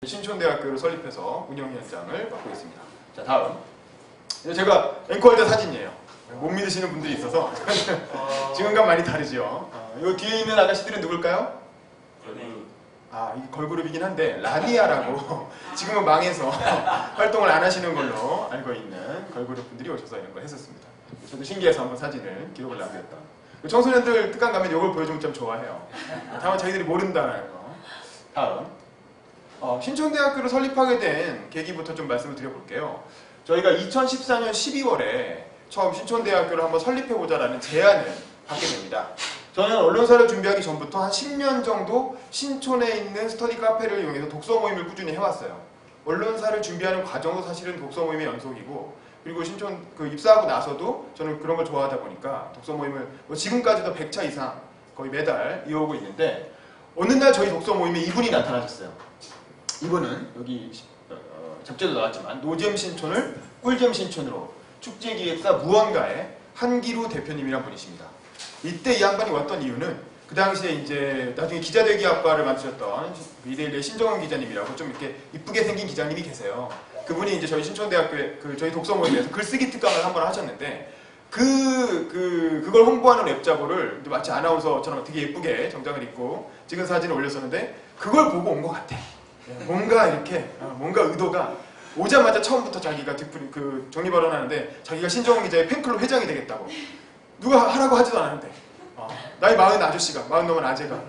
신촌대학교를 설립해서 운영위원장을 맡고 있습니다. 자, 다음. 제가 앵커할 때 사진이에요. 못 믿으시는 분들이 있어서 지금과 많이 다르죠. 이 뒤에 있는 아가씨들은 누굴까요? 이 걸그룹이긴 한데 라니아라고 지금은 망해서 활동을 안 하시는 걸로 알고 있는 걸그룹 분들이 오셔서 이런 걸 했었습니다. 저도 신기해서 한번 사진을 기록을 남겼다. 청소년들 특강 가면 이걸 보여주면 좀 좋아해요. 다만 자기들이 모른다는 거. 다음. 신촌대학교를 설립하게 된 계기부터 좀 말씀을 드려볼게요. 저희가 2014년 12월에 처음 신촌대학교를 한번 설립해보자라는 제안을 받게 됩니다. 저는 언론사를 준비하기 전부터 한 10년 정도 신촌에 있는 스터디 카페를 이용해서 독서 모임을 꾸준히 해왔어요. 언론사를 준비하는 과정도 사실은 독서 모임의 연속이고, 그리고 신촌 입사하고 나서도 저는 그런 걸 좋아하다 보니까 독서 모임을 지금까지도 100차 이상 거의 매달 이어오고 있는데, 어느 날 저희 독서 모임에 이분이 나타나셨어요. 이분은 여기 잡지도 나왔지만 노잼 신촌을 꿀잼 신촌으로 축제기획사 무언가의 한기루 대표님이란 분이십니다. 이때 이 양반이 왔던 이유는 그 당시에 이제 나중에 기자되기학과를 맡으셨던 이데일리의 신정은 기자님이라고 좀 이렇게 이쁘게 생긴 기자님이 계세요. 그분이 이제 저희 신촌대학교에 저희 독서 모임에서 글쓰기 특강을 한번 하셨는데 그걸 홍보하는 웹자보를 마치 아나운서처럼 되게 예쁘게 정장을 입고 찍은 사진을 올렸었는데 그걸 보고 온 것 같아. 뭔가 이렇게 뭔가 의도가 오자마자 처음부터 자기가 정리 발언하는데 자기가 신정은 기자의 팬클럽 회장이 되겠다고 누가 하라고 하지도 않았는데 나이 40 아저씨가 40 넘은 아재가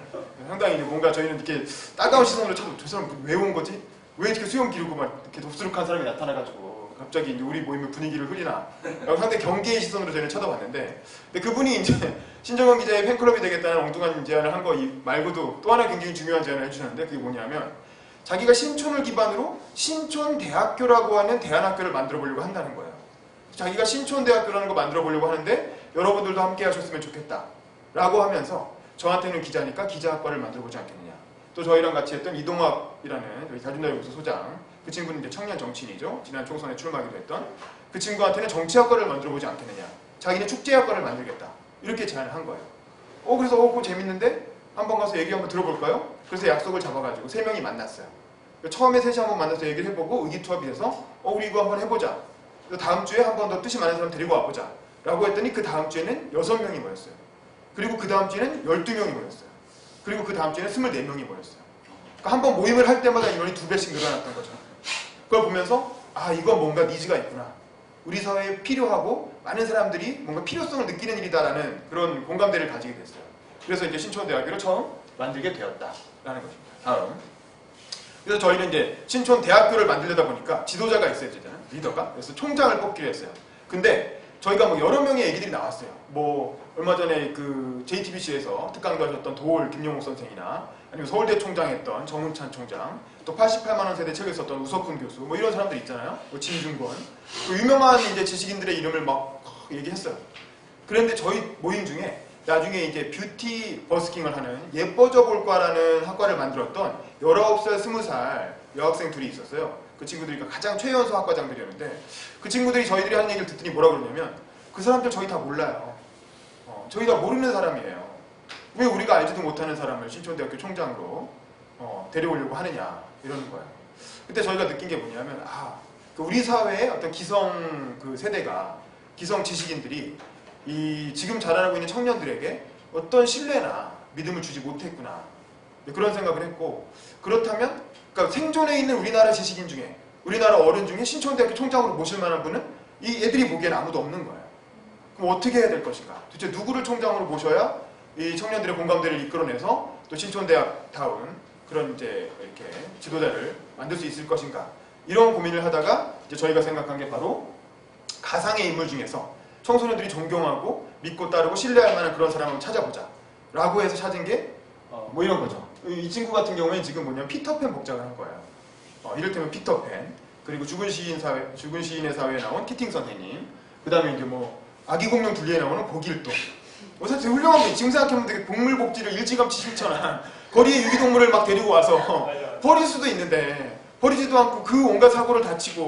상당히 뭔가 저희는 이렇게 따가운 시선으로 참 저 사람 왜 온 거지? 왜 이렇게 수염 기르고 막 이렇게 덥수룩한 사람이 나타나가지고 갑자기 이제 우리 모임의 분위기를 흐리나 라고 상당히 경계의 시선으로 저희는 쳐다봤는데 근데 그분이 이제 신정은 기자의 팬클럽이 되겠다는 엉뚱한 제안을 한 거 말고도 또 하나 굉장히 중요한 제안을 해주셨는데 그게 뭐냐면 자기가 신촌을 기반으로 신촌대학교라고 하는 대안학교를 만들어 보려고 한다는 거예요. 자기가 신촌대학교라는 거 만들어 보려고 하는데 여러분들도 함께 하셨으면 좋겠다 라고 하면서 저한테는 기자니까 기자학과를 만들어 보지 않겠느냐. 또 저희랑 같이 했던 이동학이라는 저희 다준다연구소 소장, 그 친구는 이제 청년 정치인이죠. 지난 총선에 출마하기도 했던 그 친구한테는 정치학과를 만들어 보지 않겠느냐. 자기는 축제학과를 만들겠다. 이렇게 제안을 한 거예요. 그래서 그거 재밌는데 한번 가서 얘기 한번 들어볼까요? 그래서 약속을 잡아가지고 3명이 만났어요. 처음에 셋이 한번 만나서 얘기를 해보고 의기투합이 돼서 우리 이거 한번 해보자. 다음 주에 한 번 더 뜻이 많은 사람 데리고 와보자 라고 했더니 그 다음 주에는 6명이 모였어요. 그리고 그 다음 주에는 12명이 모였어요. 그리고 그 다음 주에는 24명이 모였어요. 그러니까 한 번 모임을 할 때마다 인원이 2배씩 늘어났던 거죠. 그걸 보면서 이건 뭔가 니즈가 있구나. 우리 사회에 필요하고 많은 사람들이 뭔가 필요성을 느끼는 일이다라는 그런 공감대를 가지게 됐어요. 그래서 이제 신촌대학교를 처음 만들게 되었다라는 것입니다. 다음. 그래서 저희는 이제 신촌대학교를 만들려다 보니까 지도자가 있어야 되잖아요. 리더가. 그래서 총장을 뽑기로 했어요. 근데 저희가 뭐 여러 명의 얘기들이 나왔어요. 뭐 얼마 전에 그 JTBC에서 특강도 하셨던 도올 김용욱 선생이나 아니면 서울대 총장 했던 정운찬 총장, 또 88만 원 세대 책을 썼던 우석훈 교수, 뭐 이런 사람들 있잖아요. 뭐 진중권, 유명한 이제 지식인들의 이름을 막 얘기했어요. 그런데 저희 모임 중에 나중에 이제 뷰티 버스킹을 하는 예뻐져 볼과라는 학과를 만들었던 19살, 20살 여학생 둘이 있었어요. 그 친구들이 가장 최연소 학과장들이었는데 그 친구들이 저희들이 하는 얘기를 듣더니 뭐라 그러냐면 그 사람들 저희 다 몰라요. 저희 다 모르는 사람이에요. 왜 우리가 알지도 못하는 사람을 신촌대학교 총장으로 데려오려고 하느냐 이러는 거예요. 그때 저희가 느낀 게 뭐냐면 우리 사회의 어떤 기성 세대가 기성 지식인들이 지금 자라나고 있는 청년들에게 어떤 신뢰나 믿음을 주지 못했구나 그런 생각을 했고 그렇다면 그러니까 생존해 있는 우리나라 지식인 중에 우리나라 어른 중에 신촌대학교 총장으로 모실 만한 분은 이 애들이 보기엔 아무도 없는 거예요. 그럼 어떻게 해야 될 것인가? 도대체 누구를 총장으로 모셔야 이 청년들의 공감대를 이끌어내서 또 신촌대학다운 그런 이제 이렇게 지도자를 만들 수 있을 것인가? 이런 고민을 하다가 이제 저희가 생각한 게 바로 가상의 인물 중에서 청소년들이 존경하고 믿고 따르고 신뢰할 만한 그런 사람을 찾아보자 라고 해서 찾은 게 뭐 이런 거죠. 이 친구 같은 경우에는 지금 뭐냐면 피터팬 복장을 한 거예요. 이를테면 피터팬, 그리고 죽은 시인의 사회에 나온 키팅 선생님, 그 다음에 이제 뭐 아기 공룡 둘리에 나오는 고길동. 사실 훌륭한 분, 지금 생각해보면 되게 동물복지를 일찌감치 실천한 거리에 유기동물을 막 데리고 와서 버릴 수도 있는데 버리지도 않고 그 온갖 사고를 다치고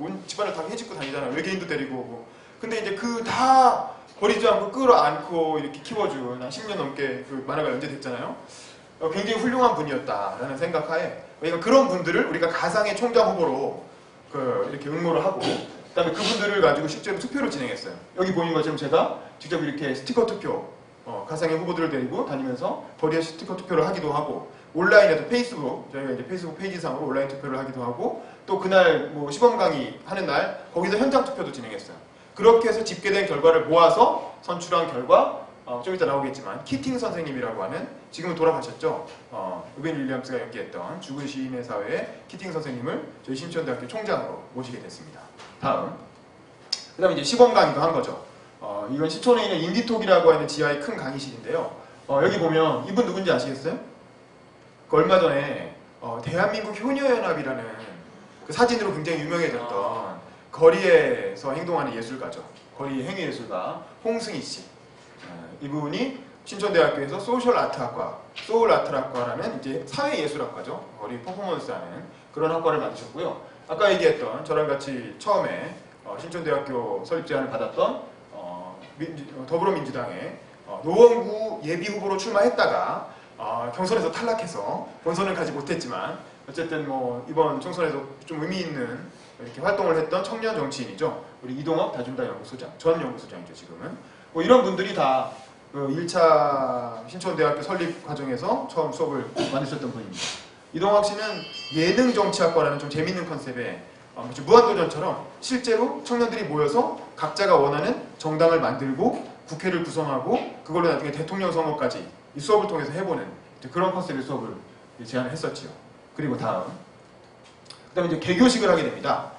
온 집안을 다 해집고 다니잖아요. 외계인도 데리고 오고. 근데 이제 다 버리지 않고 끌어안고 이렇게 키워준 한 10년 넘게 그 만화가 연재됐잖아요. 굉장히 훌륭한 분이었다라는 생각하에 그러니까 그런 분들을 우리가 가상의 총장 후보로 이렇게 응모를 하고 그다음에 그분들을 가지고 실제로 투표를 진행했어요. 여기 보이는 것처럼 제가 직접 이렇게 스티커 투표 가상의 후보들을 데리고 다니면서 거리에 스티커 투표를 하기도 하고 온라인에도 페이스북 저희가 이제 페이스북 페이지상으로 온라인 투표를 하기도 하고 또 그날 뭐 시범 강의 하는 날 거기서 현장 투표도 진행했어요. 그렇게 해서 집계된 결과를 모아서 선출한 결과 좀 이따 나오겠지만 키팅 선생님이라고 하는 지금은 돌아가셨죠. 로빈 윌리엄스가 연기했던 죽은 시인의 사회의 키팅 선생님을 저희 신촌대학교 총장으로 모시게 됐습니다. 다음 그 다음에 이제 시범 강의도 한 거죠. 이건 신촌에 있는 인디톡이라고 하는 지하의 큰 강의실인데요. 여기 보면 이분 누군지 아시겠어요? 그 얼마 전에 대한민국 효녀연합이라는 그 사진으로 굉장히 유명해졌던 거리에서 행동하는 예술가죠. 거리 행위예술가 홍승희 씨. 이분이 신촌대학교에서 소셜 아트학과, 소울 아트학과라는 이제 사회예술학과죠. 거리 퍼포먼스하는 그런 학과를 만드셨고요. 아까 얘기했던 저랑 같이 처음에 신촌대학교 설립 제안을 받았던 더불어민주당의 노원구 예비후보로 출마했다가 경선에서 탈락해서 본선을 가지 못했지만 어쨌든 뭐 이번 총선에서 좀 의미 있는 이렇게 활동을 했던 청년 정치인이죠. 우리 이동학 다준다 연구소장, 전 연구소장이죠 지금은. 뭐 이런 분들이 다 그 1차 신촌대학교 설립 과정에서 처음 수업을 만드셨던 분입니다. 이동학 씨는 예능정치학과라는 좀 재밌는 컨셉의 무한도전처럼 실제로 청년들이 모여서 각자가 원하는 정당을 만들고 국회를 구성하고 그걸로 나중에 대통령 선거까지 이 수업을 통해서 해보는 그런 컨셉의 수업을 제안을 했었지요. 그리고 다음 그다음에 이제 개교식을 하게 됩니다.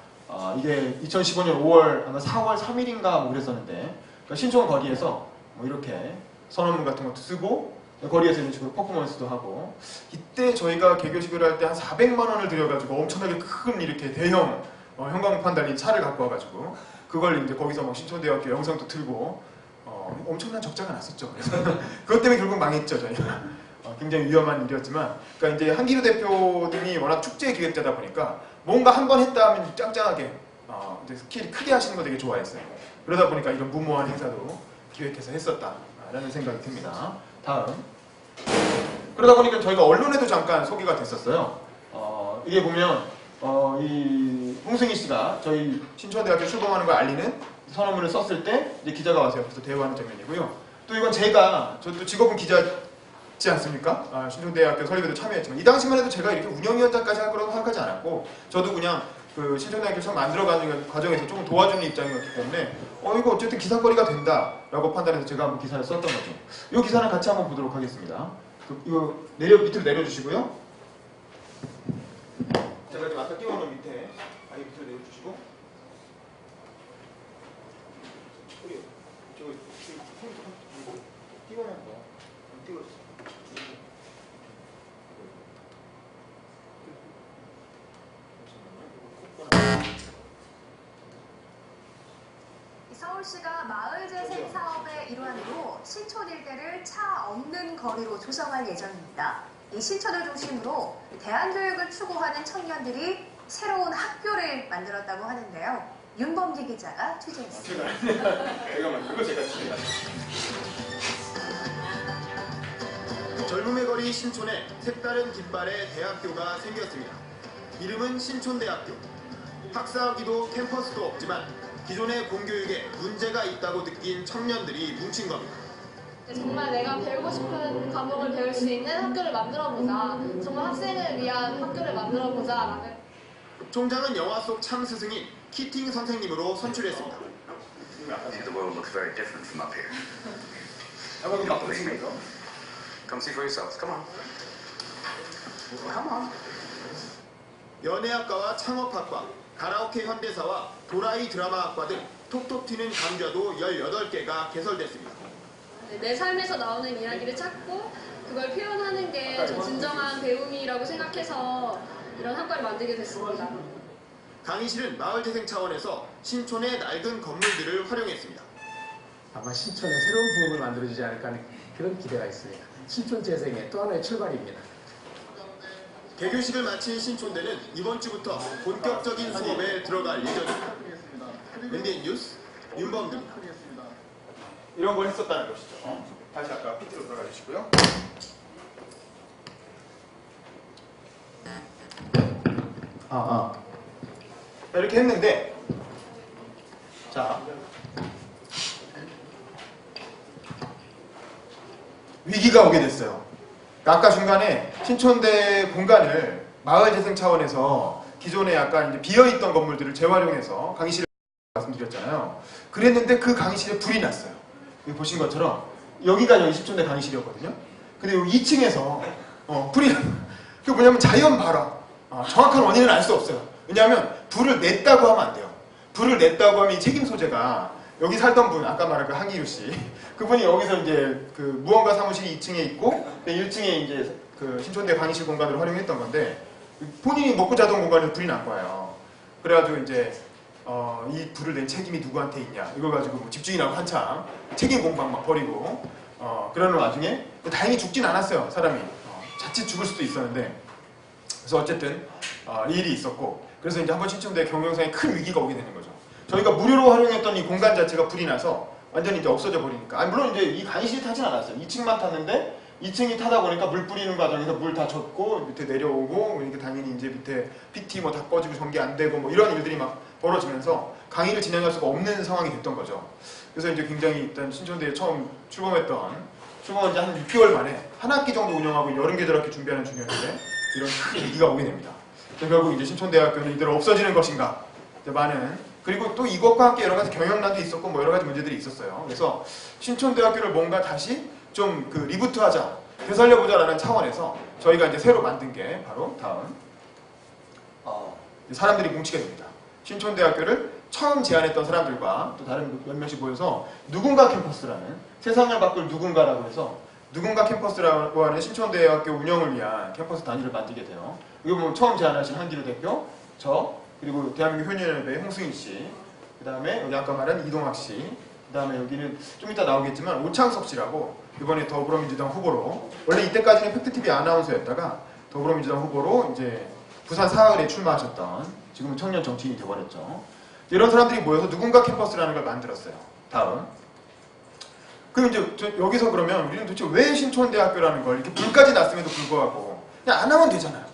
이게 2015년 5월 아마 4월 3일인가 뭐 그랬었는데 그러니까 신촌 거리에서 뭐 이렇게 선언문 같은 것도 쓰고 거리에서 이런 식으로 퍼포먼스도 하고 이때 저희가 개교식을 할 때 한 400만 원을 들여가지고 엄청나게 큰 이렇게 대형 형광판 달린 차를 갖고 와가지고 그걸 이제 거기서 막 신촌대학교 영상도 틀고 엄청난 적자가 났었죠. 그래서 그것 때문에 결국 망했죠 저희가. 굉장히 위험한 일이었지만 그러니까 이제 한기루 대표님이 워낙 축제 기획자다 보니까 뭔가 한 번 했다 하면 짱짱하게 이제 스킬이 크게 하시는 거 되게 좋아했어요. 그러다 보니까 이런 무모한 행사도 기획해서 했었다라는 생각이 듭니다. 다음 그러다 보니까 저희가 언론에도 잠깐 소개가 됐었어요. 이게 보면 이 홍승희 씨가 저희 신촌대학교 출범하는 걸 알리는 선언문을 썼을 때 이제 기자가 와서 옆에서 대화하는 장면이고요. 또 이건 저도 직업은 기자지 않습니까? 신촌대학교 설립에도 참여했지만 이 당시만 해도 제가 이렇게 운영위원장까지 할 거라고 생각하지 않았고 저도 그냥 그 신촌대학교 처음 만들어가는 과정에서 조금 도와주는 입장이었기 때문에 이거 어쨌든 기사거리가 된다라고 판단해서 제가 한번 기사를 썼던 거죠. 이 기사는 같이 한번 보도록 하겠습니다. 이거 밑으로 내려주시고요. 제가 좀 아까 띄워놓은 밑에 아예 밑으로 내려주시고 저거 띄워놓은 거 띄워주세요. 서울시가 마을재생 사업의 일환으로 신촌 일대를 차 없는 거리로 조성할 예정입니다. 이 신촌을 중심으로 대안교육을 추구하는 청년들이 새로운 학교를 만들었다고 하는데요. 윤범기 기자가 취재했습니다. 제가 그거 제가 젊음의 거리 신촌에 색다른 깃발의 대학교가 생겼습니다. 이름은 신촌대학교. 학사하기도 캠퍼스도 없지만 기존의 공교육에 문제가 있다고 느낀 청년들이 뭉친 겁니다. 정말 내가 배우고 싶은 과목을 배울 수 있는 학교를 만들어보자. 정말 학생을 위한 학교를 만들어보자 라는. 총장은 영화 속 참 스승인 키팅 선생님으로 선출했습니다. The world looks very different from up here. Can't believe me. Come see for yourselves. Come on. Come on. 연예학과와 창업학과, 가라오케 현대사와 도라이 드라마학과 등 톡톡 튀는 강좌도 18개가 개설됐습니다. 내 삶에서 나오는 이야기를 찾고 그걸 표현하는 게 저 진정한 배움이라고 생각해서 이런 학과를 만들게 됐습니다. 강의실은 마을재생 차원에서 신촌의 낡은 건물들을 활용했습니다. 아마 신촌에 새로운 부흥을 만들어주지 않을까 하는 그런 기대가 있습니다. 신촌 재생의 또 하나의 출발입니다. 개교식을 마친 신촌대는 이번 주부터 본격적인 수업에 들어갈 예정입니다. MBN 뉴스 윤범기입니다. 이런 걸 했었다는 것이죠. 다시 아까 PT로 들어가 주시고요. 이렇게 했는데, 자, 위기가 오게 됐어요. 아까 중간에 신촌대 공간을 마을재생 차원에서 기존에 약간 이제 비어있던 건물들을 재활용해서 강의실을 말씀드렸잖아요. 그랬는데 그 강의실에 불이 났어요. 여기 보신 것처럼 여기가 여기 신촌대 강의실이었거든요. 근데 여기 2층에서 불이 그게 뭐냐면 자연 발화. 정확한 원인은 알 수 없어요. 왜냐하면 불을 냈다고 하면 안 돼요. 불을 냈다고 하면 이 책임 소재가 여기 살던 분, 아까 말한 그 한기유 씨, 그분이 여기서 이제 그 무언가 사무실이 2층에 있고 1층에 이제 그 신촌대 강의실 공간으로 활용했던 건데 본인이 먹고 자던 공간에 불이 난 거예요. 그래가지고 이제 이 불을 낸 책임이 누구한테 있냐 이걸 가지고 뭐 집주인하고 한참 책임 공방 막 벌이고 그러는 와중에 다행히 죽진 않았어요. 사람이 자칫 죽을 수도 있었는데 그래서 어쨌든 이 일이 있었고 그래서 이제 한번 신촌대 경영상에 큰 위기가 오게 되는 거죠. 저희가 무료로 활용했던 이 공간 자체가 불이 나서 완전히 이제 없어져 버리니까 물론 이제 이 강의실이 타진 않았어요. 2층만 탔는데 2층이 타다 보니까 물 뿌리는 과정에서 물 다 젖고 밑에 내려오고 그러니까 당연히 이제 밑에 PT 뭐 다 꺼지고 전기 안 되고 뭐 이런 일들이 막 벌어지면서 강의를 진행할 수가 없는 상황이 됐던 거죠. 그래서 이제 굉장히 일단 신촌대에 처음 출범한 지 한 6개월 만에 한 학기 정도 운영하고 여름 계절학기 준비하는 중이었는데 이런 큰 위기가 오게 됩니다. 결국 이제 신촌대학교는 이대로 없어지는 것인가? 많은 그리고 또 이것과 함께 여러 가지 경영난도 있었고 뭐 여러 가지 문제들이 있었어요. 그래서 신촌대학교를 뭔가 다시 좀 그 리부트하자, 되살려보자라는 차원에서 저희가 이제 새로 만든 게 바로 다음 사람들이 뭉치게 됩니다. 신촌대학교를 처음 제안했던 사람들과 또 다른 몇 명씩 모여서 누군가 캠퍼스라는 세상을 바꿀 누군가라고 해서 누군가 캠퍼스라고 하는 신촌대학교 운영을 위한 캠퍼스 단위를 만들게 돼요. 이거 보면 처음 제안하신 한기루 대표, 저 그리고 대한민국 효녀연합의 홍승인 씨, 그 다음에 여기 아까 말한 이동학 씨, 그 다음에 여기는 좀 이따 나오겠지만 오창석 씨라고 이번에 더불어민주당 후보로 원래 이때까지는 팩트TV 아나운서였다가 더불어민주당 후보로 이제 부산 사흘에 출마하셨던 지금은 청년 정치인이 되어버렸죠. 이런 사람들이 모여서 누군가 캠퍼스라는 걸 만들었어요. 다음. 그럼 이제 여기서 그러면 우리는 도대체 왜 신촌대학교라는 걸 이렇게 불까지 났음에도 불구하고 그냥 안 하면 되잖아요.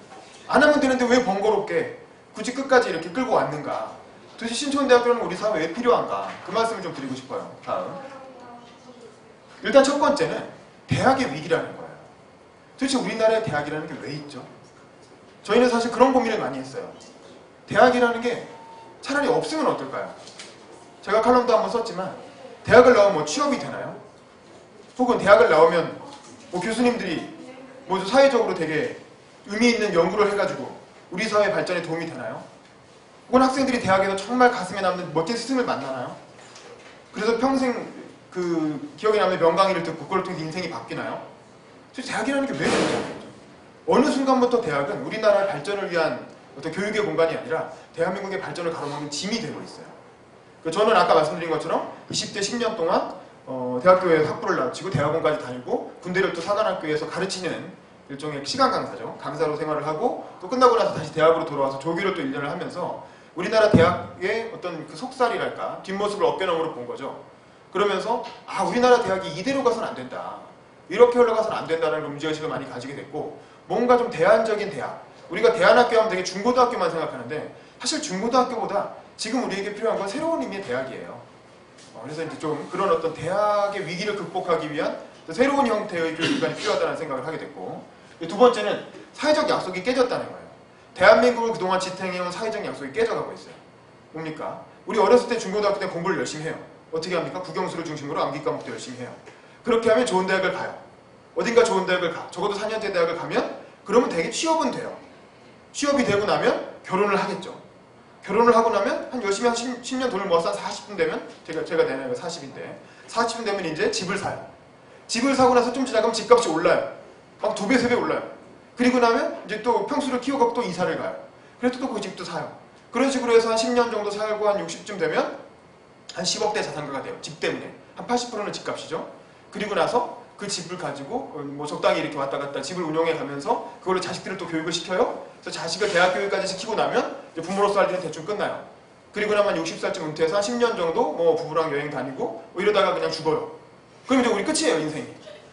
안 하면 되는데 왜 번거롭게 굳이 끝까지 이렇게 끌고 왔는가? 도대체 신촌대학교는 우리 사회에 왜 필요한가? 그 말씀을 좀 드리고 싶어요. 다음. 일단 첫 번째는 대학의 위기라는 거예요. 도대체 우리나라에 대학이라는 게 왜 있죠? 저희는 사실 그런 고민을 많이 했어요. 대학이라는 게 차라리 없으면 어떨까요? 제가 칼럼도 한번 썼지만 대학을 나오면 뭐 취업이 되나요? 혹은 대학을 나오면 뭐 교수님들이 뭐 사회적으로 되게 의미 있는 연구를 해가지고 우리 사회 발전에 도움이 되나요? 혹은 학생들이 대학에서 정말 가슴에 남는 멋진 스승을 만나나요? 그래서 평생 그 기억에 남는 명강의를 듣고 그걸 통해 인생이 바뀌나요? 대학이라는 게 왜 그런지 어느 순간부터 대학은 우리나라의 발전을 위한 어떤 교육의 공간이 아니라 대한민국의 발전을 가로막는 짐이 되고 있어요. 저는 아까 말씀드린 것처럼 20대 10년 동안 대학교에 학부를 마치고 대학원까지 다니고 군대를 또 사관학교에서 가르치는 일종의 시간 강사죠. 강사로 생활을 하고 또 끝나고 나서 다시 대학으로 돌아와서 조교를 또 1년을 하면서 우리나라 대학의 어떤 그 속살이랄까 뒷모습을 어깨너머로 본 거죠. 그러면서 우리나라 대학이 이대로 가서는 안 된다. 이렇게 흘러가서는 안 된다는 문제의식을 많이 가지게 됐고 뭔가 좀 대안적인 대학 우리가 대안학교 하면 되게 중고등학교만 생각하는데 사실 중고등학교보다 지금 우리에게 필요한 건 새로운 의미의 대학이에요. 그래서 이제 좀 그런 어떤 대학의 위기를 극복하기 위한 새로운 형태의 교육기관이 필요하다는 생각을 하게 됐고 두 번째는 사회적 약속이 깨졌다는 거예요. 대한민국을 그동안 지탱해온 사회적 약속이 깨져가고 있어요. 뭡니까? 우리 어렸을 때 중고등학교 때 공부를 열심히 해요. 어떻게 합니까? 국영수를 중심으로 암기 과목도 열심히 해요. 그렇게 하면 좋은 대학을 가요. 어딘가 좋은 대학을 가. 적어도 4년제 대학을 가면 그러면 되게 취업은 돼요. 취업이 되고 나면 결혼을 하겠죠. 결혼을 하고 나면 한 열심히 한 10년 돈을 모아서 한 40분 되면 제가 내 나이가 40인데 40분 되면 이제 집을 사요. 집을 사고 나서 좀 지나가면 집값이 올라요. 막 2배, 3배 올라요. 그리고 나면 이제 또 평수를 키워갖고 또 이사를 가요. 그래서 또 그 집도 사요. 그런 식으로 해서 한 10년 정도 살고 한 60쯤 되면 한 10억대 자산가가 돼요. 집 때문에. 한 80%는 집값이죠. 그리고 나서 그 집을 가지고 뭐 적당히 이렇게 왔다 갔다 집을 운영해 가면서 그걸로 자식들을 또 교육을 시켜요. 그래서 자식을 대학 교육까지 시키고 나면 이제 부모로서 할 일은 대충 끝나요. 그리고 나면 60살쯤 은퇴해서 한 10년 정도 뭐 부부랑 여행 다니고 뭐 이러다가 그냥 죽어요. 그럼 이제 우리 끝이에요, 인생이.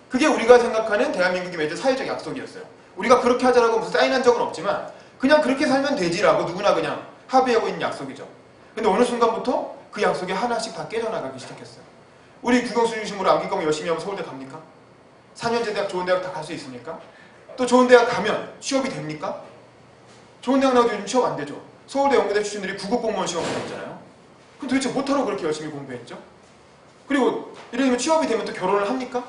그게 우리가 생각하는 대한민국의 매제 사회적 약속이었어요. 우리가 그렇게 하자라고 무슨 사인한 적은 없지만 그냥 그렇게 살면 되지라고 누구나 그냥 합의하고 있는 약속이죠. 근데 어느 순간부터 그 약속이 하나씩 다 깨져나가기 시작했어요. 우리 국영수 중심으로 암기과목 열심히 하면 서울대 갑니까? 4년제 대학 좋은 대학 다 갈 수 있습니까? 또 좋은 대학 가면 취업이 됩니까? 좋은 대학 나와도 요즘 취업 안 되죠. 서울대 연구대 출신들이 9급 공무원 시험 보냈잖아요. 그럼 도대체 뭐하러 그렇게 열심히 공부했죠? 그리고 예를 들면 취업이 되면 또 결혼을 합니까?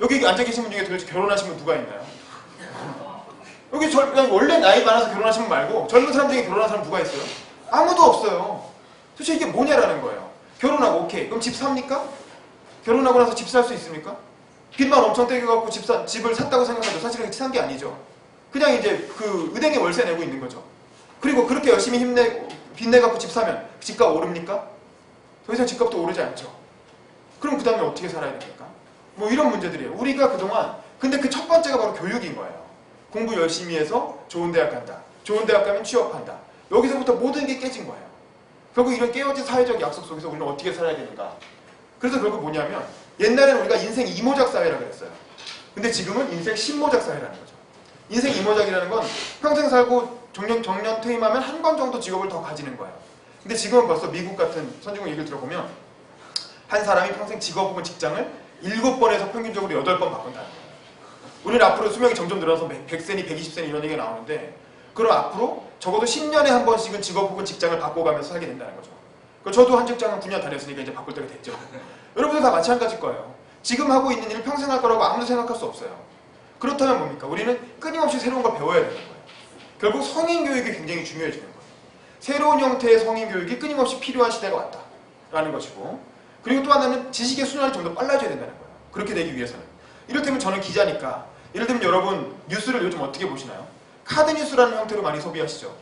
여기 앉아 계신 분 중에 도대체 결혼하신 분 누가 있나요? 여기 그냥 원래 나이 많아서 결혼하신 분 말고 젊은 사람 중에 결혼한 사람 누가 있어요? 아무도 없어요. 도대체 이게 뭐냐라는 거예요. 결혼하고 오케이. 그럼 집 삽니까? 결혼하고 나서 집 살 수 있습니까? 빚만 엄청 떼겨갖고 집을 샀다고 생각하죠. 사실은 산 게 아니죠. 그냥 이제 그 은행에 월세 내고 있는 거죠. 그리고 그렇게 열심히 빚 내갖고 집 사면 집값 오릅니까? 더 이상 집값도 오르지 않죠. 그럼 그 다음에 어떻게 살아야 됩니까? 뭐 이런 문제들이에요. 우리가 그동안 근데 그 첫 번째가 바로 교육인 거예요. 공부 열심히 해서 좋은 대학 간다. 좋은 대학 가면 취업한다. 여기서부터 모든 게 깨진 거예요. 결국 이런 깨어진 사회적 약속 속에서 우리는 어떻게 살아야 되는가. 그래서 결국 뭐냐면 옛날에는 우리가 인생 이모작 사회라고 그랬어요. 근데 지금은 인생 10모작 사회라는 거죠. 인생 이모작이라는 건 평생 살고 정년 퇴임하면 한 번 정도 직업을 더 가지는 거예요. 근데 지금은 벌써 미국 같은 선진국 얘기를 들어보면 한 사람이 평생 직업 혹은 직장을 7번에서 평균적으로 8번 바꾼다는 거예요. 우리는 앞으로 수명이 점점 늘어서 100세니 120세니 이런 얘기가 나오는데 그럼 앞으로 적어도 10년에 한 번씩은 직업 혹은 직장을 바꿔가면서 살게 된다는 거죠. 저도 한 직장은 9년 다녔으니까 이제 바꿀 때가 됐죠. 여러분들 다 마찬가지일 거예요. 지금 하고 있는 일을 평생 할 거라고 아무도 생각할 수 없어요. 그렇다면 뭡니까? 우리는 끊임없이 새로운 걸 배워야 되는 거예요. 결국 성인 교육이 굉장히 중요해지는 거예요. 새로운 형태의 성인 교육이 끊임없이 필요한 시대가 왔다라는 것이고 그리고 또 하나는 지식의 순환이 좀 더 빨라져야 된다는 거예요. 그렇게 되기 위해서는. 이를테면 저는 기자니까 예를 들면 여러분 뉴스를 요즘 어떻게 보시나요? 카드 뉴스라는 형태로 많이 소비하시죠.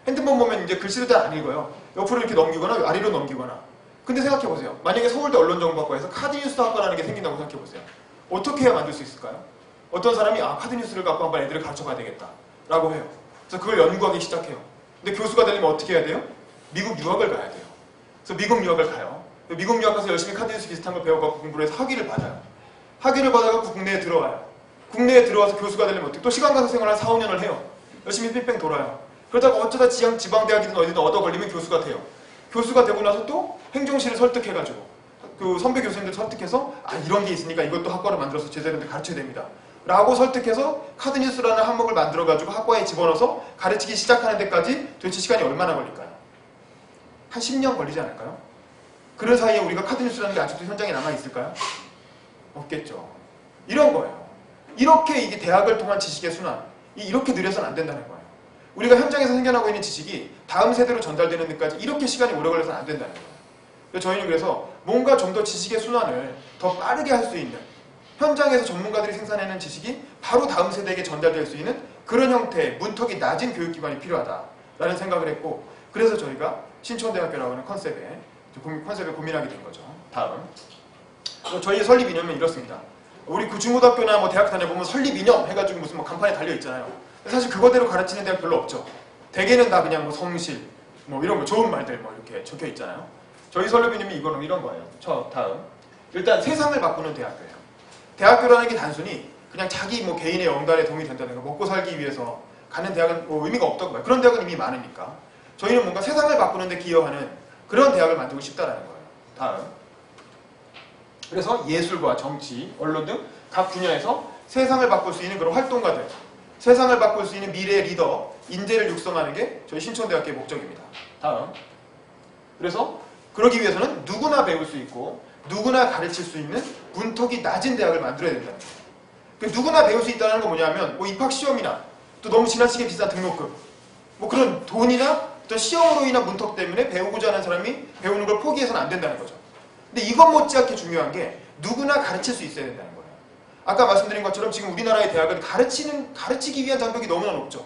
핸드폰 보면 이제 글씨를 잘 안 읽어요. 옆으로 이렇게 넘기거나 아래로 넘기거나. 근데 생각해보세요. 만약에 서울대 언론정보학과에서 카드 뉴스 학과라는 게 생긴다고 생각해보세요. 어떻게 해야 만들 수 있을까요? 어떤 사람이 카드 뉴스를 갖고 한번 애들을 가르쳐봐야 되겠다 라고 해요. 그래서 그걸 연구하기 시작해요. 근데 교수가 되려면 어떻게 해야 돼요? 미국 유학을 가야 돼요. 그래서 미국 유학을 가요. 미국 유학 가서 열심히 카드 뉴스 비슷한 걸 배워갖고 공부를 해서 학위를 받아요. 학위를 받아갖고 국내에 들어와요. 국내에 들어와서 교수가 되려면 어떻게 또 시간 가서 생활 한 4, 5년을 해요. 열심히 뺑뺑 돌아요. 그러다가 어쩌다 지방대학이든 어디든 얻어 걸리면 교수가 돼요. 교수가 되고 나서 또 행정실을 설득해가지고 그 선배 교수님들 설득해서 이런 게 있으니까 이것도 학과를 만들어서 제자들한테 가르쳐야 됩니다. 라고 설득해서 카드뉴스라는 항목을 만들어가지고 학과에 집어넣어서 가르치기 시작하는 데까지 도대체 시간이 얼마나 걸릴까요? 한 10년 걸리지 않을까요? 그런 사이에 우리가 카드뉴스라는 게 아직도 현장에 남아있을까요? 없겠죠. 이런 거예요. 이렇게 이게 대학을 통한 지식의 순환, 이렇게 느려서는 안 된다는 거예요. 우리가 현장에서 생겨나고 있는 지식이 다음 세대로 전달되는 데까지 이렇게 시간이 오래 걸려서는 안 된다는 거예요. 저희는 그래서 뭔가 좀 더 지식의 순환을 더 빠르게 할 수 있는 현장에서 전문가들이 생산해낸 지식이 바로 다음 세대에게 전달될 수 있는 그런 형태의 문턱이 낮은 교육기관이 필요하다라는 생각을 했고 그래서 저희가 신촌대학교라고 하는 컨셉에 고민하게 된 거죠. 다음 저희의 설립 이념은 이렇습니다. 우리 중고등학교나 뭐 대학 다녀보면 설립 이념 해가지고 무슨 뭐 간판에 달려있잖아요. 사실 그거대로 가르치는 대학 별로 없죠. 대개는 다 그냥 뭐 성실 뭐 이런 거 좋은 말들 뭐 이렇게 적혀 있잖아요. 저희 설립 이념이 이런 거예요. 다음 일단 세상을 바꾸는 대학교예요. 대학교라는 게 단순히 그냥 자기 뭐 개인의 영달에 도움이 된다든가 먹고 살기 위해서 가는 대학은 뭐 의미가 없던 거예요. 그런 대학은 이미 많으니까. 저희는 뭔가 세상을 바꾸는 데 기여하는 그런 대학을 만들고 싶다라는 거예요. 다음. 그래서 예술과 정치, 언론 등 각 분야에서 세상을 바꿀 수 있는 그런 활동가들, 세상을 바꿀 수 있는 미래의 리더, 인재를 육성하는 게 저희 신촌대학교의 목적입니다. 다음. 그래서 그러기 위해서는 누구나 배울 수 있고 누구나 가르칠 수 있는 문턱이 낮은 대학을 만들어야 된다는 거예요. 누구나 배울 수 있다는 건 뭐냐면 뭐 입학시험이나 또 너무 지나치게 비싼 등록금 뭐 그런 돈이나 어떤 시험으로 인한 문턱 때문에 배우고자 하는 사람이 배우는 걸 포기해서는 안 된다는 거죠. 근데 이것 못지않게 중요한 게 누구나 가르칠 수 있어야 된다는 거예요. 아까 말씀드린 것처럼 지금 우리나라의 대학은 가르치기 위한 장벽이 너무나 높죠.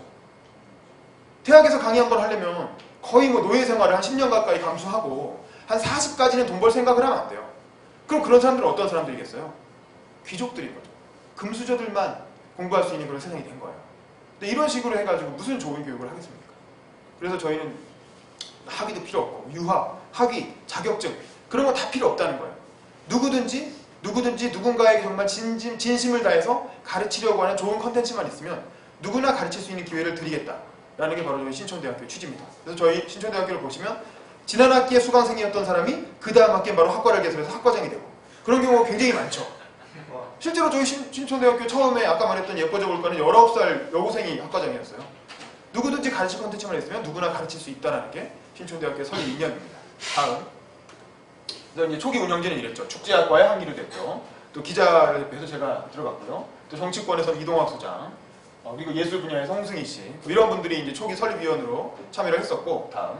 대학에서 강의 한 번 하려면 거의 뭐 노예 생활을 한 10년 가까이 감수하고 한 40까지는 돈 벌 생각을 하면 안 돼요. 그럼 그런 사람들은 어떤 사람들이겠어요? 귀족들인 거죠. 금수저들만 공부할 수 있는 그런 세상이 된 거예요. 근데 이런 식으로 해가지고 무슨 좋은 교육을 하겠습니까? 그래서 저희는 학위도 필요 없고 유학, 학위, 자격증 그런 거 다 필요 없다는 거예요. 누구든지 누군가에게 정말 진심을 다해서 가르치려고 하는 좋은 컨텐츠만 있으면 누구나 가르칠 수 있는 기회를 드리겠다 게 바로 저희 신촌대학교의 취지입니다. 그래서 저희 신촌대학교를 보시면 지난 학기에 수강생이었던 사람이 그 다음 학기에 바로 학과를 개설해서 학과장이 되고 그런 경우가 굉장히 많죠. 실제로 저희 신촌대학교 처음에 아까 말했던 예뻐져 볼까는 19살 여고생이 학과장이었어요. 누구든지 가르칠 컨텐츠만 있으면 누구나 가르칠 수 있다는 게 신촌대학교의 설립 이념입니다. 다음. 그래서 이제 초기 운영진은 이랬죠. 축제학과에 한기를 됐죠. 또 기자를 대표해서 제가 들어갔고요. 또 정치권에서는 이동학 소장, 그리고 예술 분야의 성승희 씨, 뭐 이런 분들이 이제 초기 설립위원으로 참여를 했었고, 다음.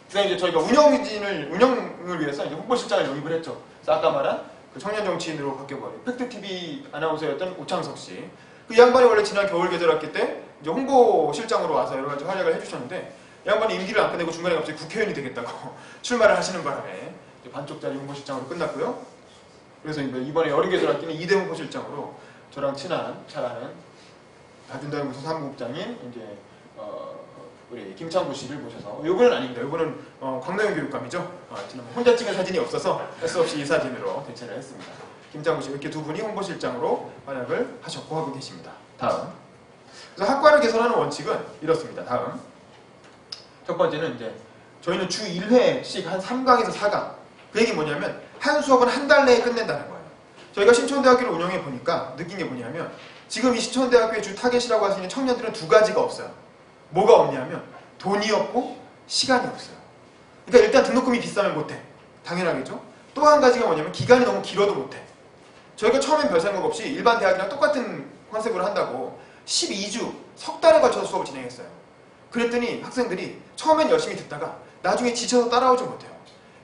그다음에 이제 저희가 운영을 위해서 이제 홍보실장을 영입을 했죠. 그래서 아까 말한 그 청년 정치인으로 바뀌어버린 팩트TV 아나운서였던 오창석 씨. 그 양반이 원래 지난 겨울 계절학기 때 이제 홍보실장으로 와서 여러 가지 활약을 해주셨는데, 이 양반이 임기를 안 끝내고 중간에 갑자기 국회의원이 되겠다고 출마를 하시는 바람에 반쪽짜리 홍보실장으로 끝났고요. 그래서 이번에 여름 계절학기는 이대 홍보실장으로 저랑 친한 잘 아는 다준다 연구소 사무국장인 이제 우리 김창구 씨를 모셔서, 요거는 아닙니다. 요거는 광노현 교육감이죠. 지난번 혼자 찍은 사진이 없어서 할 수 없이 이 사진으로 대체를 했습니다. 김창구 씨, 이렇게 두 분이 홍보실장으로 활약을 하셨고 하고 계십니다. 다음. 그래서 학과를 개설하는 원칙은 이렇습니다. 다음. 첫 번째는 이제 저희는 주 1회씩 한 3강에서 4강. 그 얘기 뭐냐면 한 수업은 한 달 내에 끝낸다는 거예요. 저희가 신촌대학교를 운영해 보니까 느낀 게 뭐냐면 지금 이 신촌대학교의 주 타겟이라고 할 수 있는 청년들은 두 가지가 없어요. 뭐가 없냐면 돈이 없고 시간이 없어요. 그러니까 일단 등록금이 비싸면 못해. 당연하겠죠? 또 한 가지가 뭐냐면 기간이 너무 길어도 못해. 저희가 처음엔 별 생각 없이 일반 대학이랑 똑같은 컨셉으로 한다고 12주, 석 달에 걸쳐서 수업을 진행했어요. 그랬더니 학생들이 처음엔 열심히 듣다가 나중에 지쳐서 따라오지 못해요.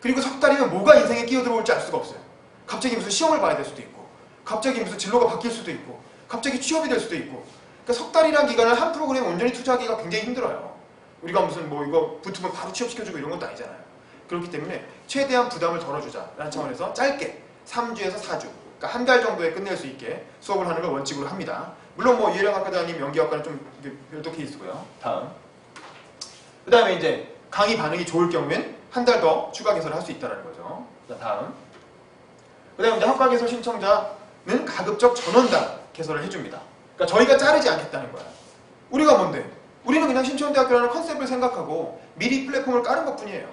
그리고 석 달이면 뭐가 인생에 끼어들어올지 알 수가 없어요. 갑자기 무슨 시험을 봐야 될 수도 있고, 갑자기 무슨 진로가 바뀔 수도 있고, 갑자기 취업이 될 수도 있고. 그러니까 석 달이라는 기간을 한 프로그램에 온전히 투자하기가 굉장히 힘들어요. 우리가 무슨 뭐 이거 붙으면 바로 취업시켜주고 이런 것도 아니잖아요. 그렇기 때문에 최대한 부담을 덜어주자라는 차원에서 짧게 3주에서 4주, 그러니까 한 달 정도에 끝낼 수 있게 수업을 하는 걸 원칙으로 합니다. 물론 뭐 이해령학과장님 연기학과는 좀 별도 케이스고요. 다음. 그 다음에 이제 강의 반응이 좋을 경우엔 한 달 더 추가 개설을 할 수 있다는 거죠. 자, 다음. 그 다음에 이제 학과 개설 신청자는 가급적 전원당 개설을 해줍니다. 그러니까 저희가 자르지 않겠다는 거야. 우리가 뭔데? 우리는 그냥 신촌대학교라는 컨셉을 생각하고 미리 플랫폼을 까는 것 뿐이에요.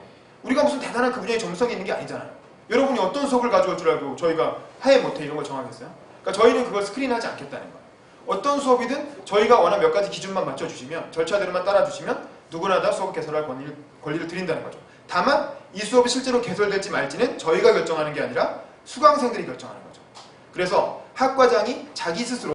우리가 무슨 대단한 그 분야에 전문성이 있는 게 아니잖아요. 여러분이 어떤 수업을 가져올 줄 알고 저희가 해 못해 이런 걸 정하겠어요? 그러니까 저희는 그걸 스크린하지 않겠다는 거예요. 어떤 수업이든 저희가 원하는 몇 가지 기준만 맞춰주시면, 절차대로만 따라주시면 누구나 다 수업 개설할 권리를 드린다는 거죠. 다만 이 수업이 실제로 개설될지 말지는 저희가 결정하는 게 아니라 수강생들이 결정하는 거죠. 그래서 학과장이 자기 스스로